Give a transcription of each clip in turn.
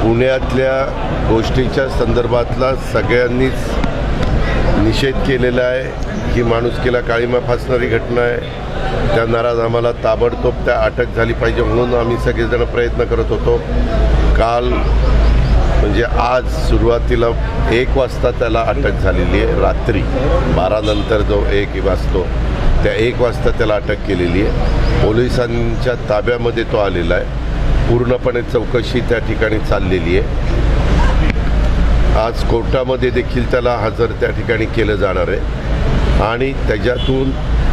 पुण्यातल्या गोष्टीच्या संदर्भातला सगळ्यांनीच निषेध केलेला आहे। ही माणुसकीला काळीमा फासणारी घटना आहे। त्या नाराज आम्हाला ताबडतोब त्या अटक झाली पाहिजे म्हणून आम्ही सगळेजण प्रयत्न करत होतो। काल म्हणजे आज सुरुवातीला 1 वाजता त्याला अटक झालेली आहे। रात्री 12 नंतर जो 1 वाजतो त्या 1 वाजता त्याला अटक केलेली आहे। पोलिसांच्या ताब्यामध्ये तो आलेला आहे। पूर्णपणे चौकशी त्या ठिकाणी चाललेली आहे। आज कोर्टामध्ये देखील त्याला हजर त्या ठिकाणी केलं जाणार आहे आणि त्याच्यातून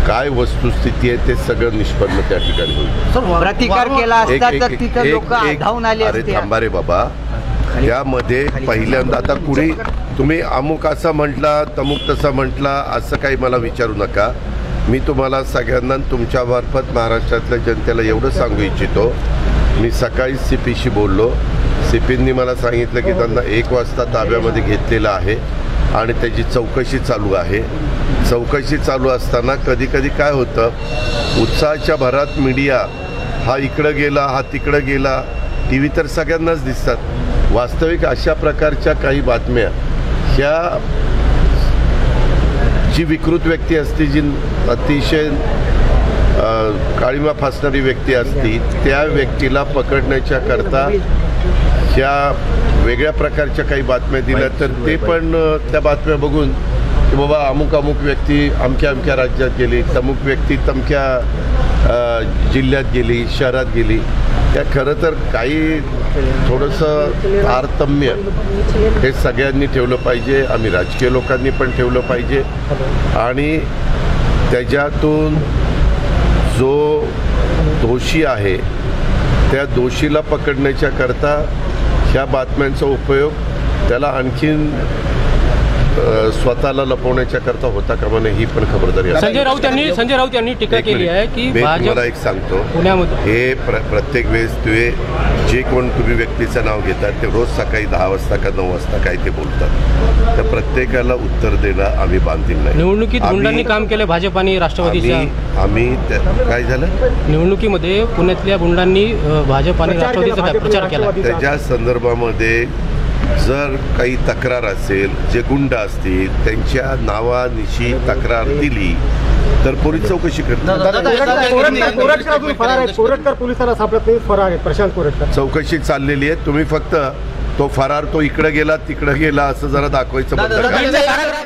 काय वस्तुस्थिती आहे ते सगळं निष्पन्न त्या ठिकाणी होईल। प्रतिकार केला असता तर तिथे लोक धावून आले असते। अरे थांबा रे बाबा, त्यामध्ये पहिल्यांदा आता कुणी तुम्ही अमुक असा म्हटला तमुक तसा म्हटला असं काही मला विचारू नका। मी तुम्हाला सगळ्यांना तुमच्या मार्फत महाराष्ट्रातल्या जनतेला एवढं सांगू इच्छितो, मी सकाळी CPशी बोललो। CPंनी मला सांगितलं की त्यांना 1 वाजता ताब्यामध्ये घेतलेलं आहे आणि त्याची चौकशी चालू आहे। चौकशी चालू असताना कधी कधी काय होतं, उत्साहाच्या भरात मीडिया हा इकडं गेला हा तिकडं गेला, TV तर सगळ्यांनाच दिसतात। वास्तविक अशा प्रकारच्या काही बातम्या ह्या जी विकृत व्यक्ती असते, जी अतिशय काळीमा फासणारी व्यक्ती असती, त्या व्यक्तीला पकडण्याच्या करता ह्या वेगळ्या प्रकारच्या काही बातम्या दिल्या तर ते पण त्या बातम्या बघून की बाबा अमुक अमुक व्यक्ती अमक्या अमक्या राज्यात गेली, तमुक व्यक्ती तमक्या जिल्ह्यात गेली, शहरात गेली, त्या खरं तर काही थोडंसं तारतम्य हे सगळ्यांनी ठेवलं पाहिजे। आम्ही राजकीय लोकांनी पण ठेवलं पाहिजे आणि त्याच्यातून जो दोषी आहे त्या दोषीला पकडण्याच्या करता ह्या बातम्यांचा उपयोग त्याला आणखीन स्वतःला लपवण्याच्या करता होता कामा नये, ही पण खबरदारी। संजय राऊत यांनी टीका केली आहे की मला एक सांगतो, हे प्रत्येक वेळेस ते जे कोण तुम्ही व्यक्तीचं नाव घेतात ते रोज सकाळी 10 वाजता का 9 वाजता काय ते बोलतात, तर प्रत्येकाला उत्तर देणं आम्ही बांधील नाही। निवडणुकीत गुंडांनी काम केले भाजप आणि राष्ट्रवादीच्या, आम्ही काय झालं निवडणुकीमध्ये पुण्यातल्या गुंडांनी भाजप आणि राष्ट्रवादीचा प्रचार केला, त्याच्या संदर्भामध्ये जर काही तक्रार असेल, जे गुंड असतील त्यांच्या नावानिशी तक्रार दिली तर पोलीस चौकशी करतात। चौकशी चाललेली आहे। तुम्ही फक्त तो फरार तो इकडे गेला तिकडे गेला असं जरा दाखवायचं बंद करा।